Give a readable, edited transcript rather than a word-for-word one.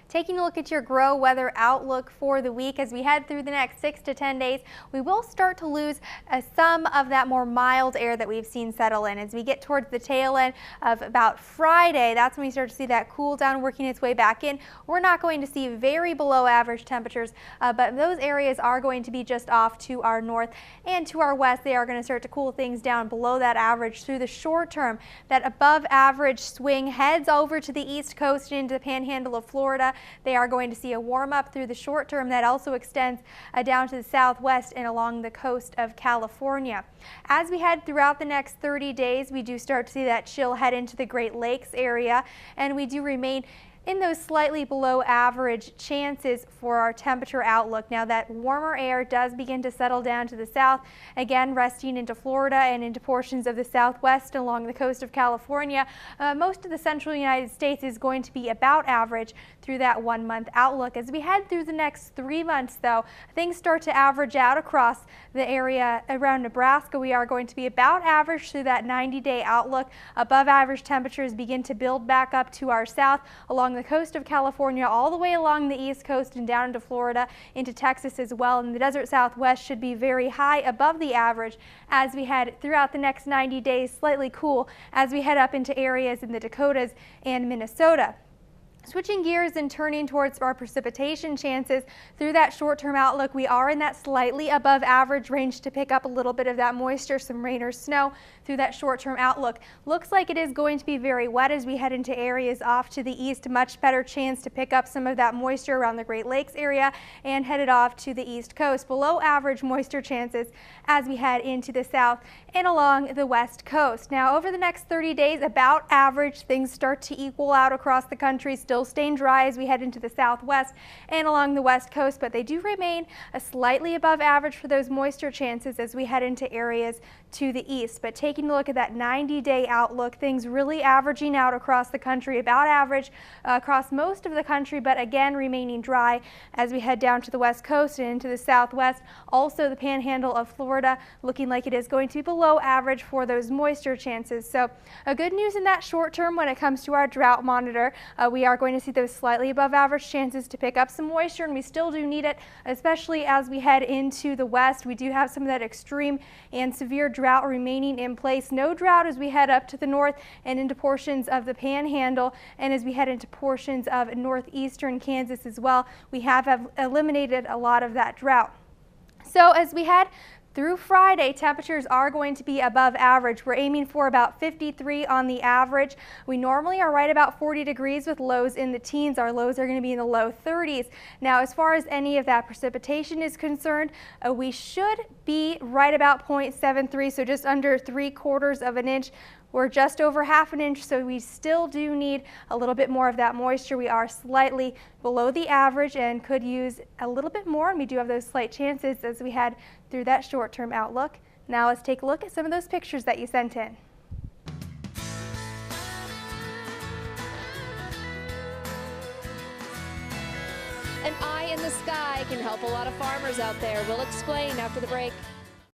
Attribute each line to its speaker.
Speaker 1: Taking a look at your grow weather outlook for the week as we head through the next 6 to 10 days, we will start to lose some of that more mild air that we've seen settle in. As we get towards the tail end of about Friday, that's when we start to see that cool down working its way back in. We're not going to see very below average temperatures, but those areas are going to be just off to our north and to our west. They are going to start to cool things down below that average through the short term. That above average swing heads over to the east coast and into the panhandle of Florida. They are going to see a warm up through the short term that also extends down to the southwest and along the coast of California. As we head throughout the next 30 days, we do start to see that chill head into the Great Lakes area, and we do remain in those slightly below average chances for our temperature outlook. Now that warmer air does begin to settle down to the south, again resting into Florida and into portions of the southwest along the coast of California. Most of the central United States is going to be about average through that 1 month outlook. As we head through the next 3 months though, things start to average out across the area around Nebraska. We are going to be about average through that 90-day outlook. Above average temperatures begin to build back up to our south along the coast of California, all the way along the east coast and down into Florida, into Texas as well. And the desert southwest should be very high above the average as we head throughout the next 90 days, slightly cool as we head up into areas in the Dakotas and Minnesota. Switching gears and turning towards our precipitation chances through that short-term outlook, we are in that slightly above average range to pick up a little bit of that moisture, some rain or snow through that short-term outlook. Looks like it is going to be very wet as we head into areas off to the east. Much better chance to pick up some of that moisture around the Great Lakes area and headed off to the east coast. Below average moisture chances as we head into the south and along the west coast. Now over the next 30 days, about average, things start to equal out across the country. Still staying dry as we head into the southwest and along the west coast, but they do remain a slightly above average for those moisture chances as we head into areas to the east. But taking a look at that 90-day outlook, things really averaging out across the country, about average across most of the country, but again remaining dry as we head down to the west coast and into the southwest. Also the panhandle of Florida looking like it is going to be below average for those moisture chances. So good news in that short term when it comes to our drought monitor. We are going to see those slightly above average chances to pick up some moisture, and we still do need it, especially as we head into the west. We do have some of that extreme and severe drought remaining in place. No drought as we head up to the north and into portions of the panhandle, and as we head into portions of northeastern Kansas as well. We have eliminated a lot of that drought. So as we head through Friday, temperatures are going to be above average. We're aiming for about 53 on the average. We normally are right about 40 degrees with lows in the teens. Our lows are going to be in the low 30s. Now, as far as any of that precipitation is concerned, we should be right about 0.73, so just under 3/4 of an inch. We're just over ½ an inch, so we still do need a little bit more of that moisture. We are slightly below the average and could use a little bit more, and we do have those slight chances as we head through that short-term outlook. Now let's take a look at some of those pictures that you sent in.
Speaker 2: An eye in the sky can help a lot of farmers out there. We'll explain after the break.